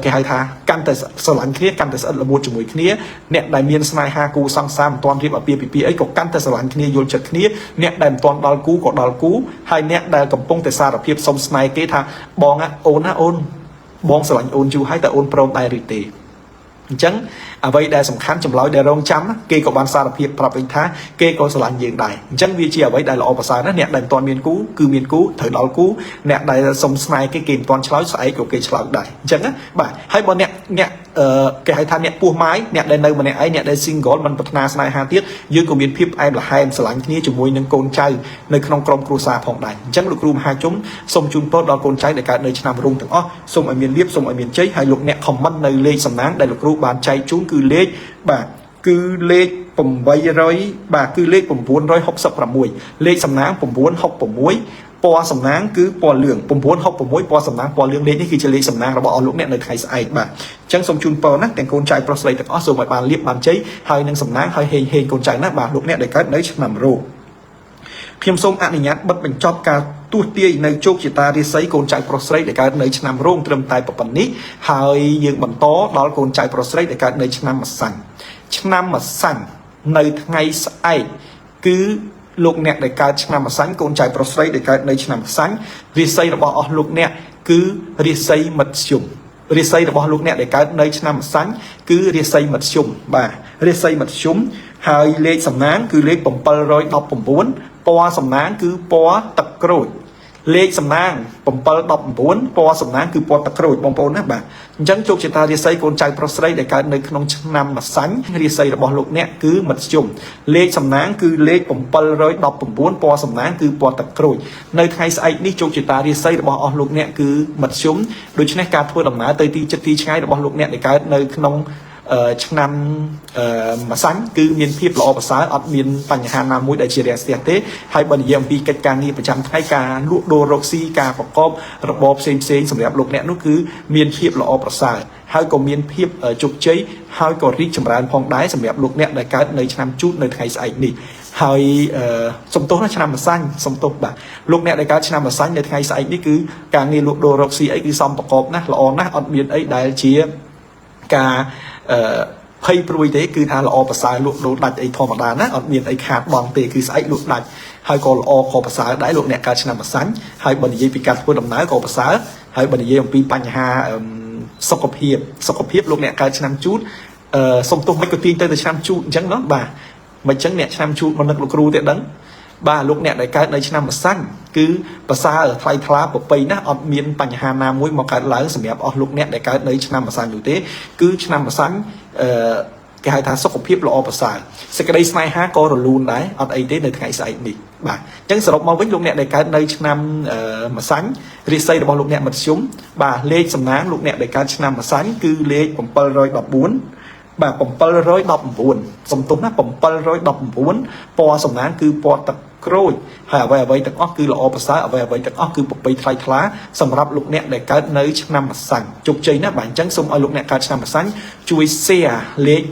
គេហៅថាកាន់តែស្រឡាញ់គ្នាកាន់តែស្អិតល្មួតជាមួយគ្នាអ្នកដែលមានស្នេហាគូសង្សារមិនទាន់រៀបអាពាហ៍ពិពាហ៍អីក៏កាន់តែស្រឡាញ់គ្នាយល់ចិត្តគ្នាអ្នកដែលមិនទាន់ដល់គូក៏ដល់គូហើយអ្នកដែលកំពុងតែសារភាពសុំស្នេហ៍គេថាបងអូនណាអូនបងស្រឡាញ់អូនយូរហើយតែអូនព្រមដែរឬទេអញ្ចឹងអ្វីដែលសំខាន់ចម្លើយដែលរងចាំគេក៏បានសារភាពប្រាប់វិញថាគេក៏ស្រឡាញ់យើងដែរអញ្ចឹងវាជាអ្វីដែលល្អប្រសើរណាស់អ្នកដែលមិនទាន់មានគូគឺមានគូត្រូវដល់គូអ្នកដែលសុំស្នេហ៍គេមិនទាន់ឆ្លើយស្អែកក៏គេឆ្លើយដែរអញ្ចឹងណាបាទហើយបើអ្នកគេហៅថាអ្នកពោះម៉ាយអ្នកដែលនៅម្នាក់ឯងអ្នកដែល single មិនប្រាថ្នាស្នេហាទៀតយើងក៏មានភាពផ្អែមល្ហែមស្រឡាញ់គ្នាជាមួយនឹងកូនចៅនៅក្នុងក្រុមគ្រួសារផងដែរអញ្ចឹងលោកគ្រូមហាជនសូមជូនពរដល់កូនចៅដែលកើតនៅឆ្នាំរុងទាំងអស់សូមឲ្យមានលៀបសូមឲ្យមានជ័យហើយលោកអ្នក comment នៅលេខសំណាងដែលលោកគ្រូបានចែកជូនគឺលេខបាទគឺលេខ800បាទគឺលេខ966លេខសំណាង966ពណ៌សំណាងគឺពណ៌លឿង966ពណ៌សំណាងពណ៌លឿងលេខនេះគឺជាលេខសំណាងរបស់អស់លោកអ្នកនៅថ្ងៃស្អែកបាទអញ្ចឹងសូមជូនពរណាទាំងកូនចៅប្រុសស្រីទាំងអស់សូមឲ្យបានលៀបបានជ័យហើយនឹងសំណាងហើយហេងកូនចៅណាបាទលោកអ្នកដែលកើតនៅឆ្នាំរោខ្ញុំសូមអនុញ្ញាតបិទបញ្ចប់ការទស្សទាយនៅជោគជតារាសីកូនចៅប្រុសស្រីដែលកើតនៅឆ្នាំរោងត្រឹមតែប៉ុណ្ណេះហើយយើងបន្តដល់កូនចៅប្រុសស្រីដែលកើតនៅឆ្នាំម្សាញ់នៅថ្ងៃស្អែកគឺលោកអ្នកដែលកើតឆ្នាំម្សាញ់កូនចៅប្រុសស្រីដែលកើតនៅឆ្នាំម្សាញ់រាសីរបស់អស់លោកអ្នកគឺរាសីមធ្យមរាសីរបស់លោកអ្នកដែលកើតនៅឆ្នាំម្សាញ់គឺរាសីមធ្យមបាទរាសីមធ្យមហើយលេខសំណាងគឺលេខ719ពណ៌សំណាងគឺពណ៌ទឹកក្រូចលេខសំណាង719ពណ៌សំណាងគឺពណ៌ទឹកក្រូចបងប្អូនណាបាទអញ្ចឹងជោគជតារាសីកូនចៅប្រុសស្រីដែលកើតនៅក្នុងឆ្នាំម្សាញ់រាសីរបស់លោកអ្នកគឺមធ្យមលេខសំណាងគឺលេខ719ពណ៌សំណាងគឺពណ៌ទឹកក្រូចនៅថ្ងៃស្អែកនេះជោគជតារាសីរបស់អស់លោកអ្នកគឺមធ្យមដូច្នេះការធ្វើដំណើរទៅទីជិតទីឆ្ងាយរបស់លោកអ្នកដែលកើតនៅក្នុងឆ្នាំម្សាញ់គឺមានភាពល្អប្រសើរអត់មានបញ្ហាណាមួយដែលជារាំងស្ទះទេហើយបើនិយាយអំពីកិច្ចការងារប្រចាំថ្ងៃការលក់ដូររកស៊ីការប្រកបរបរផ្សេងសម្រាប់លោកអ្នកនោះគឺមានភាពល្អប្រសើរហើយក៏មានភាពជោគជ័យហើយក៏រីកចម្រើនផងដែរសម្រាប់លោកអ្នកដែលកើតនៅឆ្នាំជូតនៅថ្ងៃស្អែកនេះហើយសំទោសណាឆ្នាំម្សាញ់សំទោសបាទលោកអ្នកដែលកើតឆ្នាំម្សាញ់នៅថ្ងៃស្អែកនេះគឺការងារលក់ដូររកស៊ីអីគឺសមប្រកបណាស់ល្អណាស់អត់មានអីដែលជាការភ័យព្រួយទេគឺថាល្អប្រសើរលក់ដូរដាច់អីធម្មតាណាអត់មានអីខាតបង់ទេគឺស្អែកលក់ដាច់ហើយក៏ល្អក៏ប្រសើរដែរលោកអ្នកកើតឆ្នាំម្សាញ់ហើយបើនិយាយពីការធ្វើដំណើរក៏ប្រសើរហើយបើនិយាយអំពីបញ្ហាសុខភាពលោកអ្នកកើតឆ្នាំជូតសុំទោសមិនក៏ទាញទៅឆ្នាំជូតអញ្ចឹងណាបាទមិនអញ្ចឹងអ្នកឆ្នាំជូតមកនឹកលោកគ្រូទេដឹងបាទលោកអ្នកដែលកើតនៅឆ្នាំម្សាញ់គឺប្រសើរថ្លៃថ្លាប្រពៃណាស់អត់មានបញ្ហាណាមួយមកកើតឡើងសម្រាប់អស់លោកអ្នកដែលកើតនៅឆ្នាំម្សាញ់នោះទេគឺឆ្នាំម្សាញ់គេហៅថាសុខភាពល្អប្រសើរសេចក្តីស្នេហាក៏រលូនដែរអត់អីទេនៅថ្ងៃស្អែកនេះបាទអញ្ចឹងសរុបមកវិញលោកអ្នកដែលកើតនៅឆ្នាំម្សាញ់រាសីរបស់លោកអ្នកមធ្យមបាទលេខសំណាងលោកអ្នកដែលកើតឆ្នាំម្សាញ់គឺលេខ714បាទ719សំទុះណា719ពណ៌សំណាងគឺពណ៌ទឹកក្រូចហើយអ្វីទាំងអស់គឺល្អប្រសើរអ្វីទាំងអស់គឺប្រពៃថ្លៃថ្លាសម្រាប់លោកអ្នកដែលកើតនៅឆ្នាំម្សាញ់ជោគជ័យណាស់បាទអញ្ចឹងសូមឲ្យលោកអ្នកកើតឆ្នាំម្សាញ់ជួយ share លេខ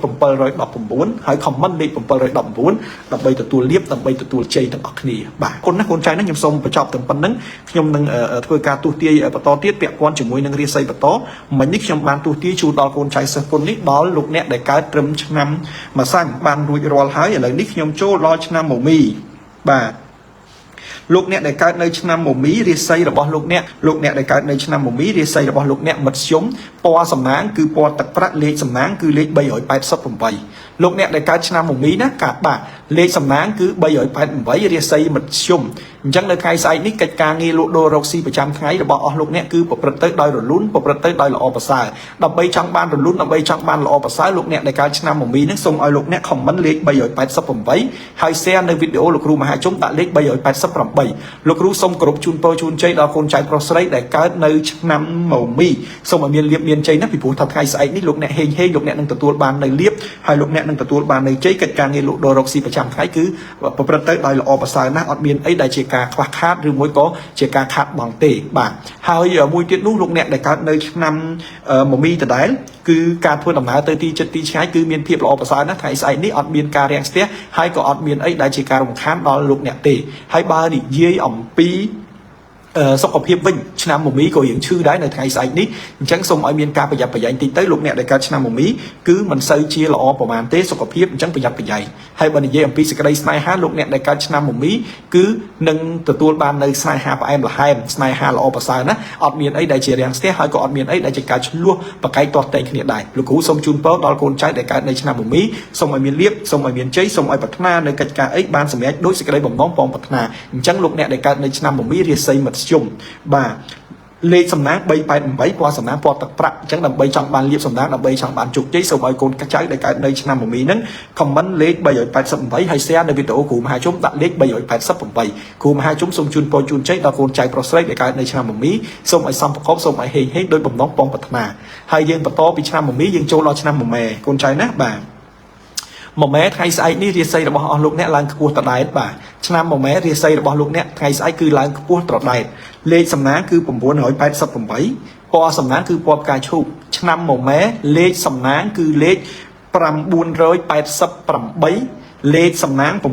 719ហើយ comment លេខ719ដើម្បីទទួលលាភដើម្បីទទួលជ័យទាំងអស់គ្នាបាទគុណណាស់កូនចៅណាខ្ញុំសូមបញ្ចប់តែប៉ុណ្្នឹងខ្ញុំនឹងធ្វើការទស្សទាយបន្តទៀតពាក់ព័ន្ធជាមួយនឹងរាសីបន្តមិញនេះខ្ញុំបានទស្សទាយជូនដល់កូនចៅសិស្សគុណនេះដល់លោកអ្នកដែលកើតត្រឹមឆ្នាំម្សាញ់បានរួចរាល់ហើយឥឡូវនេះខ្ញុំចូលដល់ឆ្នាំមមីបាទលោកអ្នកដែលកើតនៅឆ្នាំមមីរាសីរបស់លោកអ្នកដែលកើតនៅឆ្នាំមមីរាសីរបស់លោកអ្នកមធ្យមពណ៌សំណាងគឺពណ៌ទឹកប្រាក់លេខសំណាងគឺលេខ388លោកអ្នកដែលកើតឆ្នាំមមីណាកាត់បាទលេខសំណាងគឺ388រាសីមធ្យមអញ្ចឹងនៅថ្ងៃស្អែកនេះកិច្ចការងារលក់ដូររកស៊ីប្រចាំថ្ងៃរបស់អស់លោកអ្នកគឺប្រព្រឹត្តទៅដោយរលូនប្រព្រឹត្តទៅដោយល្អប្រសើរដើម្បីចង់បានរលូនដើម្បីចង់បានល្អប្រសើរលោកអ្នកដែលកើតឆ្នាំមមីនេះសូមឲ្យលោកអ្នក comment លេខ388ហើយ share នៅវីដេអូលោកគ្រូមហាជនដាក់លេខ388លោកគ្រូសូមគោរពជូនពរជូនជ័យដល់កូនចៅប្រុសស្រីដែលកើតនៅឆ្នាំមមីសូមឲ្យមានលៀបមានជ័យណាពីព្រោះថាថ្ងៃស្អែកនេះលោកអ្នកហេងលោកអ្នកនឹងទទួលបាននៅលៀបហើយលោកអ្នកនឹងទទួលបាននៅជ័យកិច្ចការងារលក់ដូររកស៊ីប្រចាំថ្ងៃគឺប្រព្រឹត្តទៅដោយល្អប្រសើរណាស់អត់មានអីដែលជាការខ្វះខាតឬមួយក៏ជាការខាតបង់ទេបាទហើយមួយទៀតនោះលោកអ្នកដែលកើតនៅឆ្នាំមមីដដែលគឺការធ្វើដំណើរទៅទីជិតទីឆ្ងាយគឺមានភាពល្អប្រសើរណាស់ថ្ងៃស្អែកនេះអត់មានការរាំងស្ទះហើយក៏អត់មានអីដែលជាការរំខានដល់លោកអ្នកទេហើយបើនិយាយអំពី សុខភាពវិញឆ្នាំមមីក៏រៀងឈឺដែរនៅថ្ងៃស្អែកនេះអញ្ចឹងសូមឲ្យមានការប្រយ័ត្នប្រយែងតិចទៅលោកអ្នកដែលកើតឆ្នាំមមីគឺមិនសូវជាល្អប្រហែលទេសុខភាពអញ្ចឹងប្រយ័ត្នប្រយែងហើយបើនិយាយអំពីសេចក្តីស្នេហាលោកអ្នកដែលកើតឆ្នាំមមីគឺនឹងទទួលបាននៅស្នេហាផ្អែមល្ហែមស្នេហាល្អប្រសើរណាអត់មានអីដែលជារាំងស្ទះហើយក៏អត់មានអីដែលជាការឆ្លោះប្រកែកទាស់តែងគ្នាដែរលោកគ្រូសូមជូនពរដល់កូនចៅដែលកើតនៅឆ្នាំមមីសូមឲ្យមានលៀបសូមឲ្យមានជ័យសូមឲ្យប្រាថ្នានៅកិច្ចការអីបានសម្រេចដោយសេចក្តីបំណងបងប្រាថ្នាអញ្ចឹងលោកអ្នកដែលកើតនៅឆ្នាំមមីរាសីមធ្យមបាទលេខសំណាង388ពណ៌សំណាងពណ៌ទឹកប្រាក់អញ្ចឹងដើម្បីចង់បានលៀបសំណាងដើម្បីចង់បានជោគជ័យសូមឲ្យកូនចៅដែលកើតនៅឆ្នាំមមីហ្នឹងខមមិនលេខ388ហើយ share នៅវីដេអូគ្រូមហាជុំដាក់លេខ388គ្រូមហាជុំសូមជូនពរជូនជ័យដល់កូនចៅប្រុសស្រីដែលកើតនៅឆ្នាំមមីសូមឲ្យសំប្រកបសូមឲ្យហេងហេងដោយបំណងបងប្រាថ្នាហើយយើងបន្តពីឆ្នាំមមីយើងចូលដល់ឆ្នាំមមែកូនចៅណាបាទមមែថ្ងៃស្អែកនេះរាសីរបស់អស់លោកអ្នកឡើងខ្ពស់ត្រដែតបាទឆ្នាំមមែរាសីរបស់លោកអ្នកថ្ងៃស្អែកគឺឡើងខ្ពស់ត្រដែតលេខសំណាងគឺ988ពណ៌សំណាងគឺពណ៌ផ្កាឈូកឆ្នាំមមែលេខសំណាងគឺលេខ988លេខសំណាង988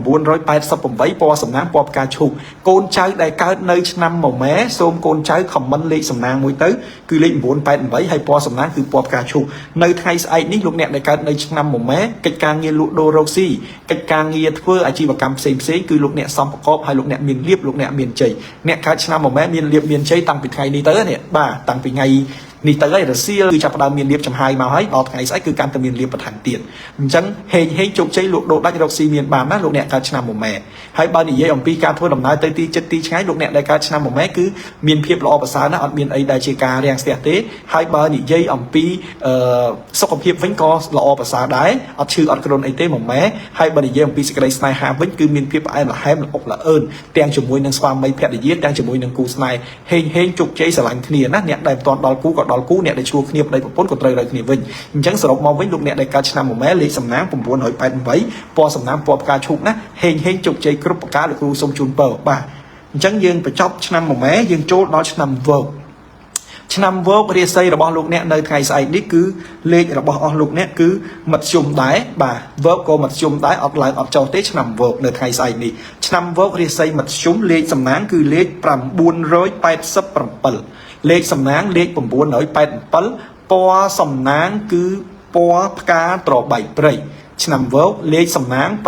ពណ៌សំណាងពណ៌ផ្កាឈូកកូនចៅដែលកើតនៅឆ្នាំមមែសូមកូនចៅខមមិនលេខសំណាងមួយទៅគឺលេខ988ហើយពណ៌សំណាងគឺពណ៌ផ្កាឈូកនៅថ្ងៃស្អែកនេះលោកអ្នកដែលកើតនៅឆ្នាំមមែកិច្ចការងារលក់ដូររកស៊ីកិច្ចការងារធ្វើអាជីវកម្មផ្សេងគឺលោកអ្នកសំប្រកបហើយលោកអ្នកមានលៀបលោកអ្នកមានជ័យអ្នកកើតឆ្នាំមមែមានលៀបមានជ័យតាំងពីថ្ងៃនេះទៅនេះបាទតាំងពីថ្ងៃនេះទៅហើយរសៀលគឺចាប់ផ្ដើមមានលៀបចំហាយមកហើយដល់ថ្ងៃស្អែកគឺកាន់តែមានលៀបបន្ថែមទៀតអញ្ចឹងហេងហេងជោគជ័យលោកដូរដាច់រកស៊ីមានបានណាលោកអ្នកកើតឆ្នាំមមែហើយបើនិយាយអំពីការធ្វើដំណើរទៅទីចិត្តទីឆ្ងាយលោកអ្នកដែលកើតឆ្នាំមមែគឺមានភាពល្អប្រសើរណាស់អត់មានអីដែលជាការរាំងស្ទះទេហើយបើនិយាយអំពីសុខភាពវិញក៏ល្អប្រសើរដែរអត់ឈឺអត់គ្រុនអីទេមមែហើយបើនិយាយអំពីសេចក្តីស្នេហាវិញគឺមានភាពផ្អែមល្ហែមល្អល្អឿនទាំងជាមួយនឹងស្វាមីភរិយាទាំងជាមួយនឹងគូស្នេហ៍ហេងហេងជោគជ័យស្រឡាញ់គ្នាណាអ្នកដែលមិនទាន់ដល់គូក៏ដល់គូអ្នកដែលឈ្លោះគ្នាប្តីប្រពន្ធក៏ត្រូវដល់គ្នាវិញអញ្ចឹងសរុបមកវិញលោកអ្នកដែលកើតឆ្នាំមមែលេខសំណាង988ពណ៌សំណាងពណ៌ផ្កាឈូកណាហេងហេងជោគជ័យគ្រប់ប្រការលោកគ្រូសូមជូនពរបាទអញ្ចឹងយើងបញ្ចប់ឆ្នាំមមែយើងចូលដល់ឆ្នាំវោកឆ្នាំវោករាសីរបស់លោកអ្នកនៅថ្ងៃស្អែកនេះគឺលេខរបស់អស់លោកអ្នកគឺមធ្យមដែរបាទវោកក៏មធ្យមដែរអត់ឡើងអត់ចុះទេឆ្នាំវោកនៅថ្ងៃស្អែកនេះឆ្នាំវោករាសីមធ្យមលេខសំណាងគឺលេខ987លេខសំណាងលេខ987ពណ៌សំណាងគឺពណ៌ផ្កាត្របែកព្រៃឆ្នាំវោកលេខសំណាង987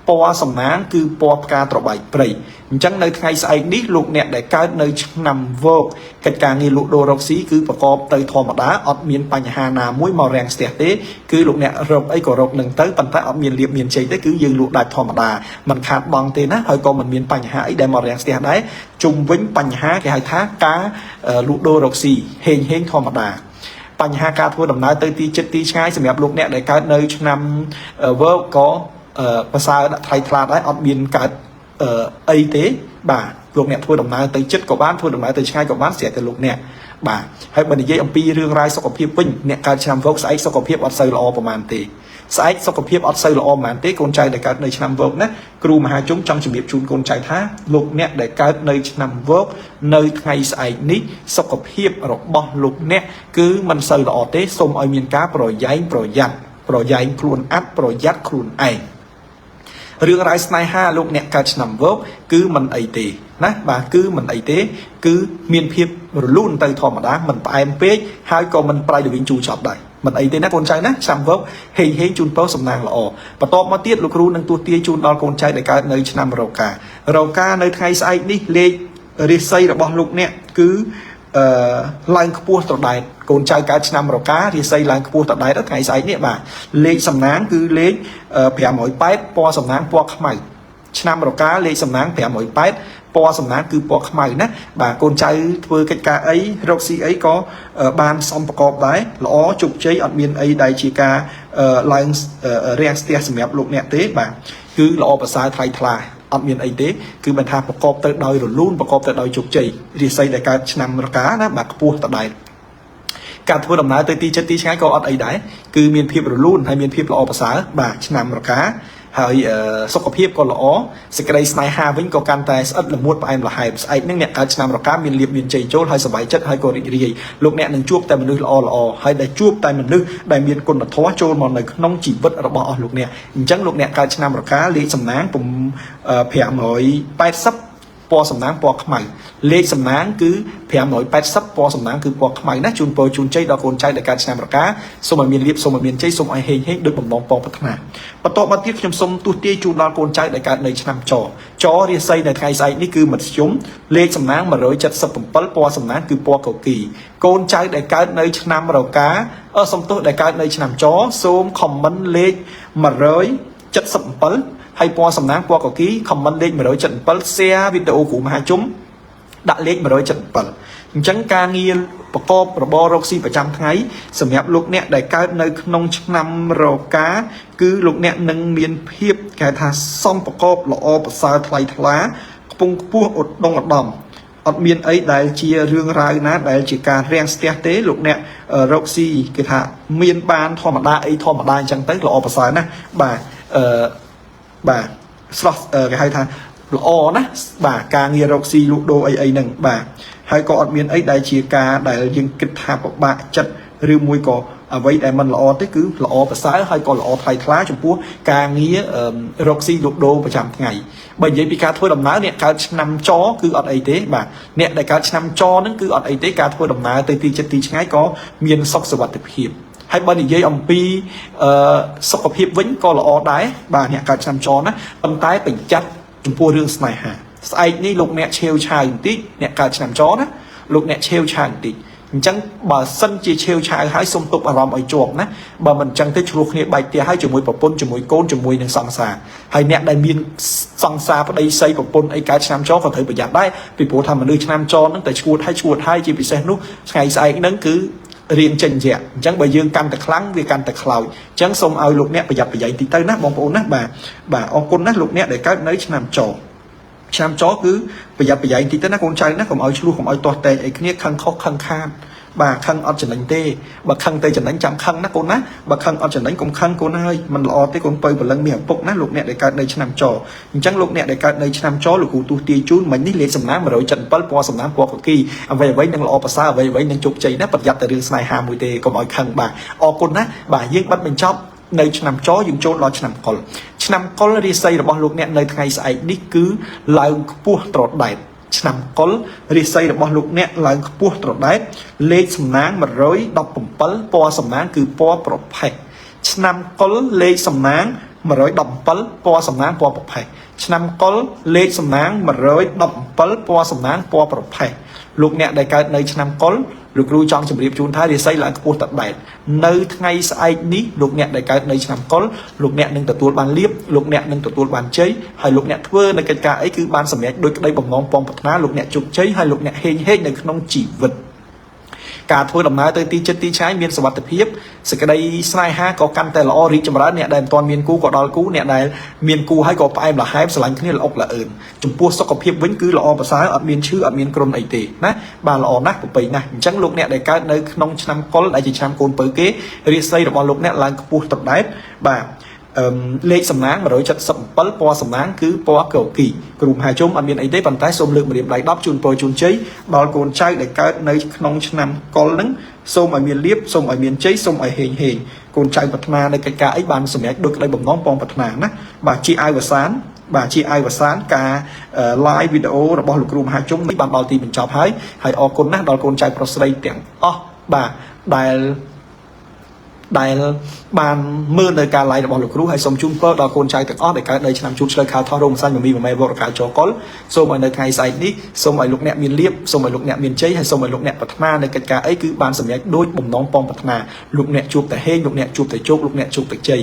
ពណ៌សំណាងគឺពណ៌ផ្កាត្របែកព្រៃអញ្ចឹងនៅថ្ងៃស្អែកនេះលោកអ្នកដែលកើតនៅឆ្នាំវោកកិច្ចការងារលក់ដូររកស៊ីគឺប្រកបទៅធម្មតាអត់មានបញ្ហាណាមួយមករាំងស្ទះទេគឺលោកអ្នករកអីក៏រកនឹងទៅប៉ុន្តែអត់មានលៀបមានជ័យទេគឺយើងលក់ដាច់ធម្មតាមិនខាតបង់ទេណាហើយក៏មិនមានបញ្ហាអីដែលមករាំងស្ទះដែរជុំវិញបញ្ហាគេហៅថាការលក់ដូររកស៊ីហេងហេងធម្មតាបញ្ហាការធ្វើដំណើរទៅទីចិត្តទីឆ្ងាយសម្រាប់លោកអ្នកដែលកើតនៅឆ្នាំវោកក៏ប្រសើរដាក់ថ្លៃថ្លាដែរអត់មានកើតអីទេបាទលោកអ្នកធ្វើដំណើរទៅចិត្តក៏បានធ្វើដំណើរទៅឆ្ងាយក៏បានស្រាប់តែលោកអ្នកបាទហើយបើនិយាយអំពីរឿងរ៉ាវសុខភាពវិញអ្នកកើតឆ្នាំវោកស្អែកសុខភាពអត់សូវល្អប្រហែលទេស្អែកសុខភាពអត់សូវល្អប្រហែលទេកូនចៅដែលកើតនៅឆ្នាំវោកណាគ្រូមហាជុំចង់ជំរាបជូនកូនចៅថាលោកអ្នកដែលកើតនៅឆ្នាំវោកនៅថ្ងៃស្អែកនេះសុខភាពរបស់លោកអ្នកគឺមិនសូវល្អទេសូមឲ្យមានការប្រយែងប្រយ័ត្នខ្លួនអាប់ប្រយ័ត្នខ្លួនឯងរឿងរ៉ាវស្នេហាលោកអ្នកកើតឆ្នាំវោកគឺមិនអីទេណាបាទគឺមិនអីទេគឺមានភាពរលូនទៅធម្មតាមិនផ្អែមពេកហើយក៏មិនប្រៃល្វីងជូរចប់ដែរមិនអីទេណាកូនចៅណាឆ្នាំវោកហេងហេងជូនពរសំណាងល្អបន្ទាប់មកទៀតលោកគ្រូនឹងទួទាយជូនដល់កូនចៅដែលកើតនៅឆ្នាំរោកានៅថ្ងៃស្អែកនេះលេខរាសីរបស់លោកអ្នកគឺឡើងខ្ពស់ត្រដែតកូនចៅកើតឆ្នាំរការាសីឡើងខ្ពស់ត្រដែតថ្ងៃស្អែកនេះបាទលេខសំណាងគឺលេខ508ពណ៌សំណាងពណ៌ខ្មៅឆ្នាំរកាលេខសំណាង508ពណ៌សំណាងគឺពណ៌ខ្មៅណាបាទកូនចៅធ្វើកិច្ចការអីរកស៊ីអីក៏បានសំប្រកបដែរល្អជោគជ័យអត់មានអីដែលជាការឡើងរាំងស្ទះសម្រាប់លោកអ្នកទេបាទគឺល្អប្រសើរថ្លៃថ្លាអត់មានអីទេគឺមិនថាប្រកបទៅដោយរលូនប្រកបទៅដោយជោគជ័យរាសីដែលកើតឆ្នាំរកាណាបាទខ្ពស់តដែរការធ្វើដំណើរទៅទីចិត្តទីឆ្ងាយក៏អត់អីដែរគឺមានភាពរលូនហើយមានភាពល្អប្រសើរបាទឆ្នាំរកាហើយសុខភាពក៏ល្អសេចក្តីស្នេហាវិញក៏កាន់តែស្អិតល្មួតផ្អែមល្ហែមស្អែកនឹងអ្នកកើតឆ្នាំរកាមានលៀបមានជ័យចូលហើយសប្បាយចិត្តហើយក៏រីករាយលោកអ្នកនឹងជួបតែមនុស្សល្អហើយដែលជួបតែមនុស្សដែលមានគុណធម៌ចូលមកនៅក្នុងជីវិតរបស់អស់លោកអ្នកអញ្ចឹងលោកអ្នកកើតឆ្នាំរកាលេខសំណាង580 ពណ៌សំណាងពណ៌ខ្មៅលេខសំណាងគឺ580ពណ៌សំណាងគឺពណ៌ខ្មៅណាជូនពរជូនជ័យដល់កូនចៅដែលកើតឆ្នាំរកាសូមឲ្យមានលៀបសូមឲ្យមានជ័យសូមឲ្យហេងហេងដោយបំណងបងប្រាថ្នាបន្តមកទៀតខ្ញុំសូមទស្សទាយជូនដល់កូនចៅដែលកើតនៅឆ្នាំចរាសីនៅថ្ងៃស្អែកនេះគឺមធ្យមលេខសំណាង177ពណ៌សំណាងគឺពណ៌កគីកូនចៅដែលកើតនៅឆ្នាំរកាសំទោសដែលកើតនៅឆ្នាំចសូមខមមិនលេខ177ហើយពណ៌សំណាងពណ៌កគីខមមិនលេខ177 share វីដេអូគ្រូមហាជុំដាក់លេខ177អញ្ចឹងការងារប្រកបរបររកស៊ីប្រចាំថ្ងៃសម្រាប់លោកអ្នកដែលកើតនៅក្នុងឆ្នាំរកាគឺលោកអ្នកនឹងមានភាពគេថាសំប្រកបល្អប្រសើរថ្លៃថ្លាខ្ពង់ខ្ពស់ឧត្តមឧត្តមអត់មានអីដែលជារឿងរ៉ាវណាដែលជាការរាំងស្ទះទេលោកអ្នករកស៊ីគេថាមានបានធម្មតាអីធម្មតាអញ្ចឹងទៅល្អប្រសើរណាស់បាទបាទស្រស់គេហៅថាល្អណាស់បាទការងាររកស៊ីលក់ដូរអីហ្នឹងបាទហើយក៏អត់មានអីដែលជាការដែលយើងគិតថាពិបាកចិត្តឬមួយក៏អ្វីដែលមិនល្អទេគឺល្អប្រសើរហើយក៏ល្អថ្លៃថ្លាចំពោះការងាររកស៊ីលក់ដូរប្រចាំថ្ងៃបើនិយាយពីការធ្វើដំណើរអ្នកកើតឆ្នាំចគឺអត់អីទេបាទអ្នកដែលកើតឆ្នាំចហ្នឹងគឺអត់អីទេការធ្វើដំណើរទៅទីចិត្តទីឆ្ងាយក៏មានសុខសុវត្ថិភាពហើយបើនិយាយអំពីសុខភាពវិញក៏ល្អដែរបាទអ្នកកើតឆ្នាំចណាប៉ុន្តែបញ្ចាត់ចំពោះរឿងស្នេហាស្អែកនេះលោកអ្នកឆេវឆាវបន្តិចអ្នកកើតឆ្នាំចណាលោកអ្នកឆេវឆាវបន្តិចអញ្ចឹងបើសិនជាឆេវឆាវហើយសុំទប់អារម្មណ៍ឲ្យជាប់ណាបើមិនអញ្ចឹងទេឆ្លោះគ្នាបែកផ្ទះហើយជាមួយប្រពន្ធជាមួយកូនជាមួយនឹងសង្សារហើយអ្នកដែលមានសង្សារប្តីស្រីប្រពន្ធអីកើតឆ្នាំចក៏ត្រូវប្រយ័ត្នដែរពីព្រោះថាមនុស្សឆ្នាំចហ្នឹងតែឈួតហើយជាពិសេសនោះថ្ងៃស្អែកហ្នឹងគឺរៀនចេញជាអញ្ចឹងបើយើងកាន់តែខ្លាំងវាកាន់តែខ្លោចអញ្ចឹងសូមឲ្យលោកអ្នកប្រយ័ត្នប្រយែងតិចទៅណាបងប្អូនណាបាទអរគុណណាលោកអ្នកដែលកើតនៅឆ្នាំចគឺប្រយ័ត្នប្រយែងតិចទៅណាកូនចៅណាកុំឲ្យឆ្លោះកុំឲ្យទាស់តែងអីគ្នាខឹងខុសខឹងខាតបាទខឹងអត់ចំណេញទេបើខឹងទៅចំណេញចាំខឹងណាកូនណាបើខឹងអត់ចំណេញកុំខឹងកូនហើយមិនល្អទេកូនពៅព្រលឹងមានឪពុកណាលោកអ្នកដែលកើតនៅឆ្នាំចអញ្ចឹងលោកអ្នកដែលកើតនៅឆ្នាំចលោកគ្រូទស្សទាយជូនមិញនេះលេខសំណាង177ពណ៌សំណាងពណ៌កគីអ្វីនឹងល្អប្រសើរអ្វីនឹងជោគជ័យណាប្រយ័ត្នតែរឿងស្នេហាមួយទេកុំឲ្យខឹងបាទអរគុណណាបាទយើងបាត់បញ្ចប់នៅឆ្នាំចយើងចូលដល់ឆ្នាំកុលរាសីរបស់លោកអ្នកនៅថ្ងៃស្អែកនេះគឺឡើងខ្ពស់ត្រដែតឆ្នាំកុលរាសីរបស់លោកអ្នកឡើងខ្ពស់ត្រដែតលេខសំណាង117ពណ៌សំណាងគឺពណ៌ប្រផេះឆ្នាំកុលលេខសំណាង117ពណ៌សំណាងពណ៌ប្រផេះឆ្នាំកុលលេខសំណាង117ពណ៌សំណាងពណ៌ប្រផេះលោកអ្នកដែលកើតនៅឆ្នាំកុលលោកគ្រូចង់ជម្រាបជូនថារាសីឡើងខ្ពស់ត្រដែតនៅថ្ងៃស្អែកនេះលោកអ្នកដែលកើតនៅឆ្នាំកុលលោកអ្នកនឹងទទួលបានលៀបលោកអ្នកនឹងទទួលបានជ័យហើយលោកអ្នកធ្វើនៅកិច្ចការអីគឺបានសម្រេចដោយក្តីបំណងពងប្រាថ្នាលោកអ្នកជោគជ័យហើយលោកអ្នកហេងហេងនៅក្នុងជីវិតការធ្វើដំណើរទៅទីចិត្តទីឆ្ងាយមានសុវត្ថិភាពសេចក្តីស្នេហាក៏កាន់តែល្អរីកចម្រើនអ្នកដែលមិនទាន់មានគូក៏ដល់គូអ្នកដែលមានគូហើយក៏ផ្អែមល្ហែមស្រឡាញ់គ្នាល្អល្អឿនចំពោះសុខភាពវិញគឺល្អប្រសើរអត់មានឈឺអត់មានគ្រុនអីទេណាបាទល្អណាស់ប្រពៃណាស់អញ្ចឹងលោកអ្នកដែលកើតនៅក្នុងឆ្នាំកុលដែលជាឆ្នាំកូនពៅគេរាសីរបស់លោកអ្នកឡើងខ្ពស់ត្រដែតបាទលេខសំណាង177ពណ៌សំណាងគឺពណ៌កគីគ្រូមហាជុំអត់មានអីទេប៉ុន្តែសូមលើកម្រាមដៃ10ជូនពរជូនជ័យដល់កូនចៅដែលកើតនៅក្នុងឆ្នាំកុលហ្នឹងសូមឲ្យមានលៀបសូមឲ្យមានជ័យសូមឲ្យហេងហេងកូនចៅប្រាថ្នានៅកិច្ចការអីបានសម្រេចដោយក្តីបំណងបងប្រាថ្នាណាបាទជាអាវសានការ live វីដេអូរបស់លោកគ្រូមហាជុំនេះបានដល់ទីបញ្ចប់ហើយអរគុណណាស់ដល់កូនចៅប្រុសស្រីទាំងអស់បាទដែលបានមើលនៅការ live របស់លោកគ្រូហើយសូមជូនពរដល់កូនចៅទាំងអស់ដែលកើតនៅឆ្នាំជូតឆ្លូវខោថោរោមសាញ់មមីម៉ែវរកាចកុលសូមឲ្យនៅថ្ងៃស្អែកនេះសូមឲ្យលោកអ្នកមានលៀបសូមឲ្យលោកអ្នកមានជ័យហើយសូមឲ្យលោកអ្នកប្រាថ្នានៅកិច្ចការអីគឺបានសម្រេចដោយបំណងពងប្រាថ្នាលោកអ្នកជួបតែហេងលោកអ្នកជួបតែជោគលោកអ្នកជួបតែជ័យ